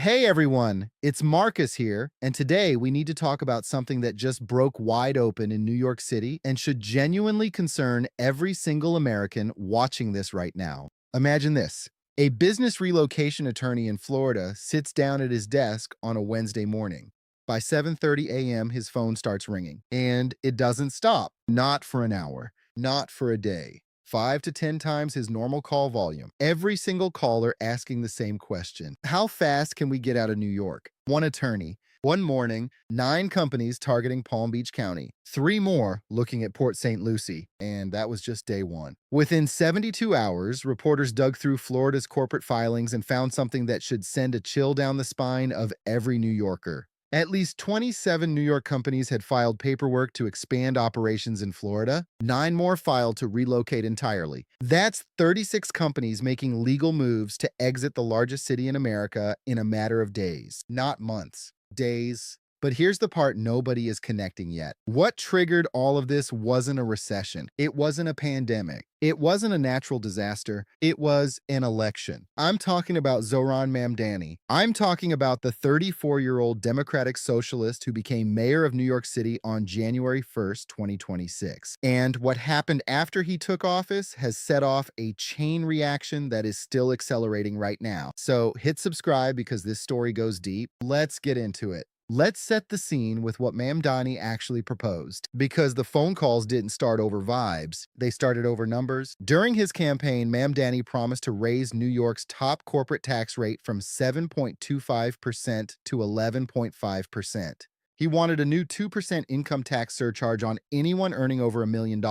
Hey everyone, it's Marcus here, and today we need to talk about something that just broke wide open in New York City and should genuinely concern every single American watching this right now. Imagine this. A business relocation attorney in Florida sits down at his desk on a Wednesday morning. By 7:30 a.m., his phone starts ringing, and it doesn't stop. Not for an hour, not for a day. 5 to 10 times his normal call volume. Every single caller asking the same question. How fast can we get out of New York? One attorney. One morning, 9 companies targeting Palm Beach County, 3 more looking at Port St. Lucie, and that was just day one. Within 72 hours, reporters dug through Florida's corporate filings and found something that should send a chill down the spine of every New Yorker. At least 27 New York companies had filed paperwork to expand operations in Florida. 9 more filed to relocate entirely. That's 36 companies making legal moves to exit the largest city in America in a matter of days, not months, days. But here's the part nobody is connecting yet. What triggered all of this wasn't a recession. It wasn't a pandemic. It wasn't a natural disaster. It was an election. I'm talking about Zohran Mamdani. I'm talking about the 34-year-old Democratic socialist who became mayor of New York City on January 1st, 2026. And what happened after he took office has set off a chain reaction that is still accelerating right now. So hit subscribe because this story goes deep. Let's get into it. Let's set the scene with what Mamdani actually proposed, because the phone calls didn't start over vibes, they started over numbers. During his campaign, Mamdani promised to raise New York's top corporate tax rate from 7.25% to 11.5%. He wanted a new 2% income tax surcharge on anyone earning over $1 million.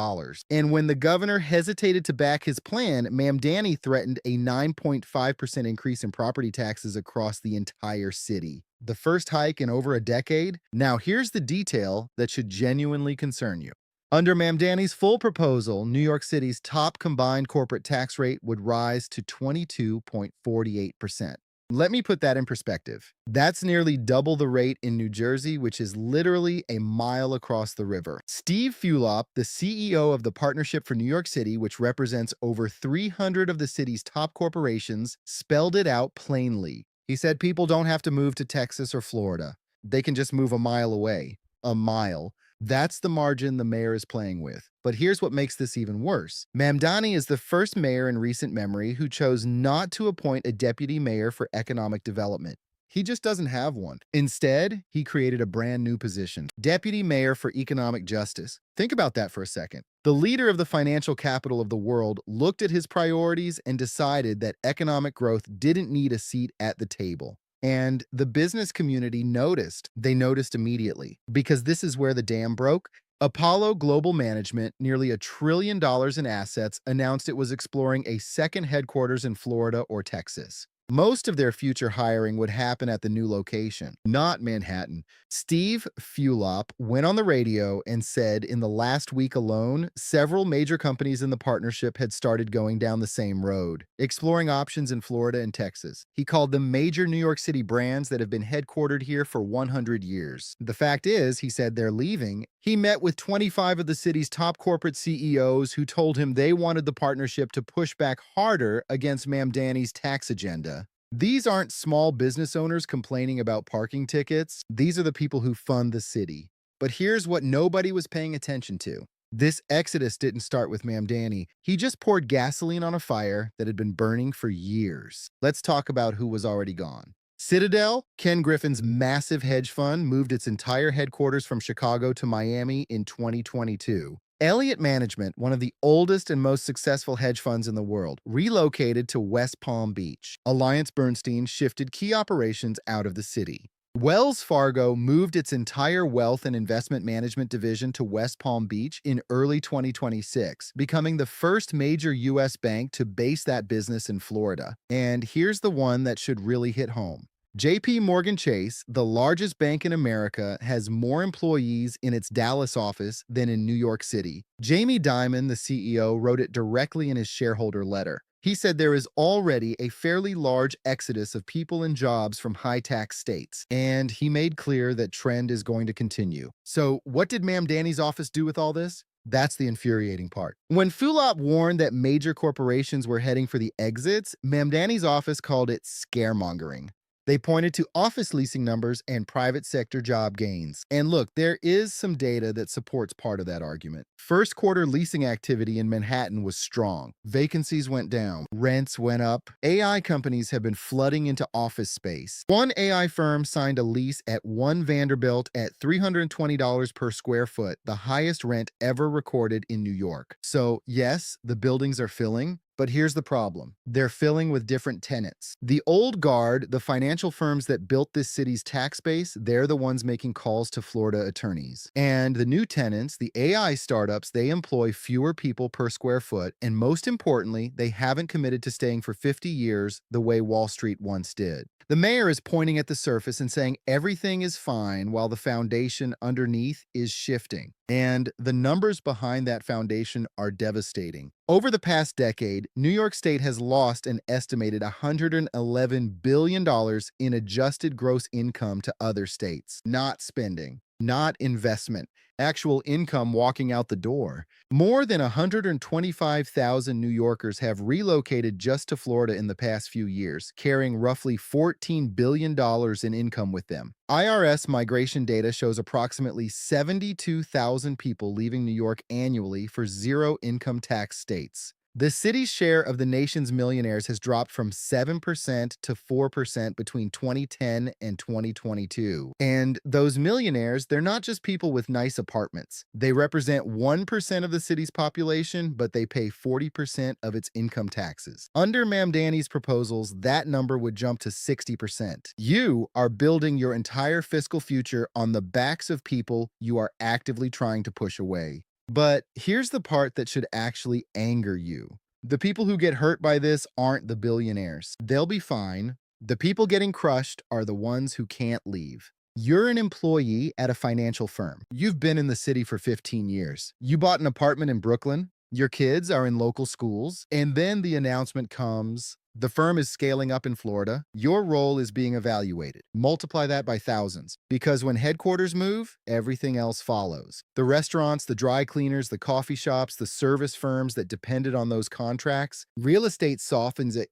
And when the governor hesitated to back his plan, Mamdani threatened a 9.5% increase in property taxes across the entire city. The first hike in over a decade? Now here's the detail that should genuinely concern you. Under Mamdani's full proposal, New York City's top combined corporate tax rate would rise to 22.48%. Let me put that in perspective. That's nearly double the rate in New Jersey, which is literally a mile across the river. Steve Fulop, the CEO of the Partnership for New York City, which represents over 300 of the city's top corporations, spelled it out plainly. He said people don't have to move to Texas or Florida. They can just move a mile away. A mile. That's the margin the mayor is playing with. But here's what makes this even worse. Mamdani is the first mayor in recent memory who chose not to appoint a deputy mayor for economic development. He just doesn't have one. Instead, he created a brand new position, Deputy Mayor for Economic Justice. Think about that for a second. The leader of the financial capital of the world looked at his priorities and decided that economic growth didn't need a seat at the table. And the business community noticed. They noticed immediately, because this is where the dam broke. Apollo Global Management, nearly $1 trillion in assets, announced it was exploring a second headquarters in Florida or Texas. Most of their future hiring would happen at the new location, not Manhattan. Steve Fulop went on the radio and said in the last week alone, several major companies in the partnership had started going down the same road, exploring options in Florida and Texas. He called them major New York City brands that have been headquartered here for 100 years. The fact is, he said they're leaving. He met with 25 of the city's top corporate CEOs who told him they wanted the partnership to push back harder against Mamdani's tax agenda. These aren't small business owners complaining about parking tickets. These are the people who fund the city. But here's what nobody was paying attention to. This exodus didn't start with Mamdani. He just poured gasoline on a fire that had been burning for years. Let's talk about who was already gone. Citadel, Ken Griffin's massive hedge fund, moved its entire headquarters from Chicago to Miami in 2022. Elliott Management, one of the oldest and most successful hedge funds in the world, relocated to West Palm Beach. AllianceBernstein shifted key operations out of the city. Wells Fargo moved its entire wealth and investment management division to West Palm Beach in early 2026, becoming the first major U.S. bank to base that business in Florida. And here's the one that should really hit home. JP Morgan Chase, the largest bank in America, has more employees in its Dallas office than in New York City. Jamie Dimon, the CEO, wrote it directly in his shareholder letter. He said there is already a fairly large exodus of people and jobs from high-tax states, and he made clear that trend is going to continue. So what did Mamdani's office do with all this? That's the infuriating part. When Fulop warned that major corporations were heading for the exits, Mamdani's office called it scaremongering. They pointed to office leasing numbers and private sector job gains. And look, there is some data that supports part of that argument. First quarter leasing activity in Manhattan was strong. Vacancies went down, rents went up. AI companies have been flooding into office space. One AI firm signed a lease at One Vanderbilt at $320 per square foot, the highest rent ever recorded in New York. So, yes, the buildings are filling, but here's the problem. They're filling with different tenants. The old guard, the financial firms that built this city's tax base, they're the ones making calls to Florida attorneys. And the new tenants, the AI startups, they employ fewer people per square foot, and most importantly, they haven't committed to staying for 50 years the way Wall Street once did. The mayor is pointing at the surface and saying everything is fine while the foundation underneath is shifting. And the numbers behind that foundation are devastating. Over the past decade, New York State has lost an estimated $111 billion in adjusted gross income to other states. Not spending, not investment, actual income walking out the door. More than 125,000 New Yorkers have relocated just to Florida in the past few years, carrying roughly $14 billion in income with them. IRS migration data shows approximately 72,000 people leaving New York annually for zero income tax states. The city's share of the nation's millionaires has dropped from 7% to 4% between 2010 and 2022. And those millionaires, they're not just people with nice apartments. They represent 1% of the city's population, but they pay 40% of its income taxes. Under Mamdani's proposals, that number would jump to 60%. You are building your entire fiscal future on the backs of people you are actively trying to push away. But here's the part that should actually anger you. The people who get hurt by this aren't the billionaires. They'll be fine. The people getting crushed are the ones who can't leave. You're an employee at a financial firm. You've been in the city for 15 years. You bought an apartment in Brooklyn. Your kids are in local schools. And then the announcement comes, the firm is scaling up in Florida. Your role is being evaluated. Multiply that by thousands. Because when headquarters move, everything else follows. The restaurants, the dry cleaners, the coffee shops, the service firms that depended on those contracts, real estate softens at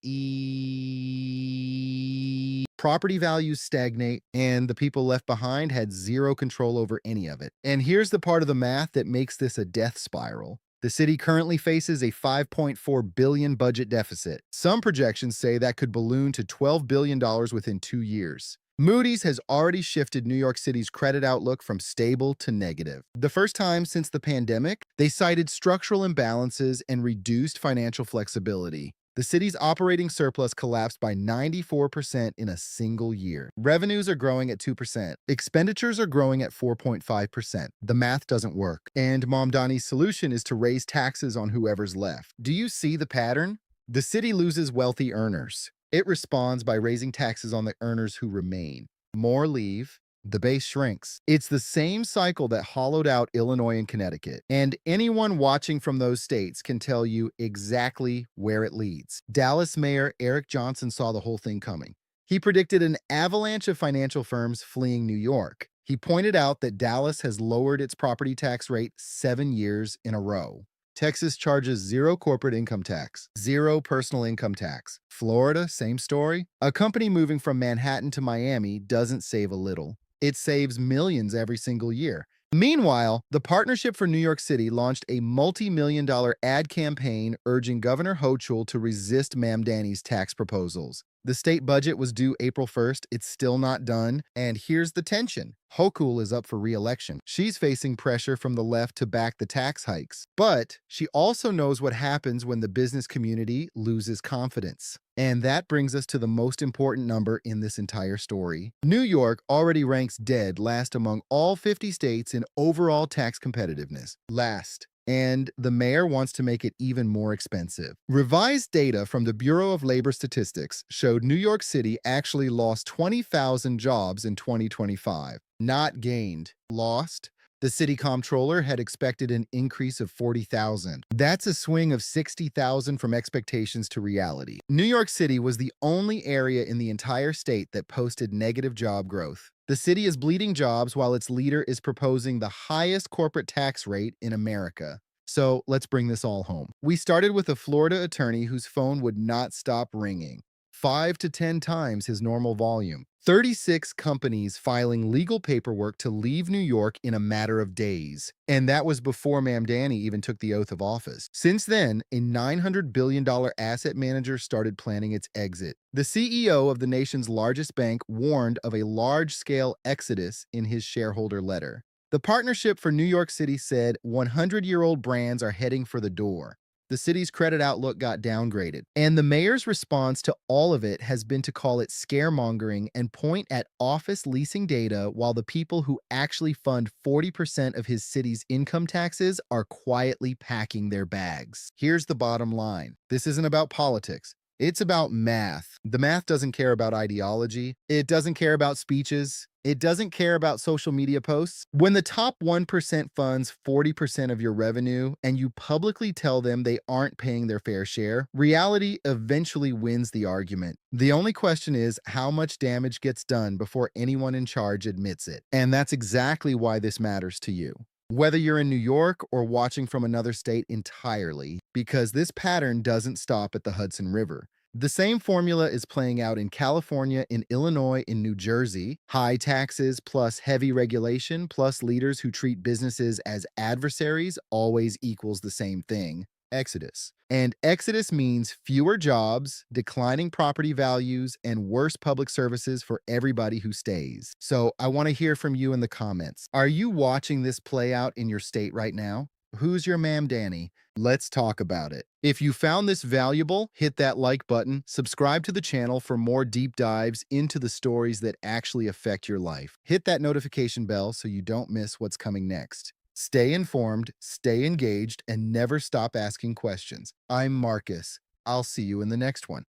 property values stagnate, and the people left behind had zero control over any of it. And here's the part of the math that makes this a death spiral. The city currently faces a $5.4 billion budget deficit. Some projections say that could balloon to $12 billion within 2 years. Moody's has already shifted New York City's credit outlook from stable to negative. The first time since the pandemic, they cited structural imbalances and reduced financial flexibility. The city's operating surplus collapsed by 94% in a single year. Revenues are growing at 2%. Expenditures are growing at 4.5%. The math doesn't work. And Mamdani's solution is to raise taxes on whoever's left. Do you see the pattern? The city loses wealthy earners. It responds by raising taxes on the earners who remain. More leave. The base shrinks. It's the same cycle that hollowed out Illinois and Connecticut. And anyone watching from those states can tell you exactly where it leads. Dallas Mayor Eric Johnson saw the whole thing coming. He predicted an avalanche of financial firms fleeing New York. He pointed out that Dallas has lowered its property tax rate 7 years in a row. Texas charges zero corporate income tax, zero personal income tax. Florida, same story. A company moving from Manhattan to Miami doesn't save a little. It saves millions every single year. Meanwhile, the Partnership for New York City launched a multi-million-dollar ad campaign urging Governor Hochul to resist Mamdani's tax proposals. The state budget was due April 1st. It's still not done. And here's the tension. Hochul is up for re-election. She's facing pressure from the left to back the tax hikes. But she also knows what happens when the business community loses confidence. And that brings us to the most important number in this entire story. New York already ranks dead last among all 50 states in overall tax competitiveness. Last. And the mayor wants to make it even more expensive. Revised data from the Bureau of Labor Statistics showed New York City actually lost 20,000 jobs in 2025. Not gained, lost. The city comptroller had expected an increase of 40,000. That's a swing of 60,000 from expectations to reality. New York City was the only area in the entire state that posted negative job growth. The city is bleeding jobs while its leader is proposing the highest corporate tax rate in America. So let's bring this all home. We started with a Florida attorney whose phone would not stop ringing. 5 to 10 times his normal volume. 36 companies filing legal paperwork to leave New York in a matter of days. And that was before Mamdani even took the oath of office. Since then, a $900 billion asset manager started planning its exit. The CEO of the nation's largest bank warned of a large-scale exodus in his shareholder letter. The Partnership for New York City said 100-year-old brands are heading for the door. The city's credit outlook got downgraded. And the mayor's response to all of it has been to call it scaremongering and point at office leasing data while the people who actually fund 40% of his city's income taxes are quietly packing their bags. Here's the bottom line. This isn't about politics. It's about math. The math doesn't care about ideology. It doesn't care about speeches. It doesn't care about social media posts. When the top 1% funds 40% of your revenue and you publicly tell them they aren't paying their fair share, reality eventually wins the argument. The only question is how much damage gets done before anyone in charge admits it. And that's exactly why this matters to you. Whether you're in New York or watching from another state entirely, because this pattern doesn't stop at the Hudson River. The same formula is playing out in California, in Illinois, in New Jersey. High taxes plus heavy regulation plus leaders who treat businesses as adversaries always equals the same thing: exodus. And exodus means fewer jobs, declining property values, and worse public services for everybody who stays. So I want to hear from you in the comments. Are you watching this play out in your state right now? Who's your Mamdani? Let's talk about it. If you found this valuable, hit that like button, subscribe to the channel for more deep dives into the stories that actually affect your life. Hit that notification bell so you don't miss what's coming next. Stay informed, stay engaged, and never stop asking questions. I'm Marcus. I'll see you in the next one.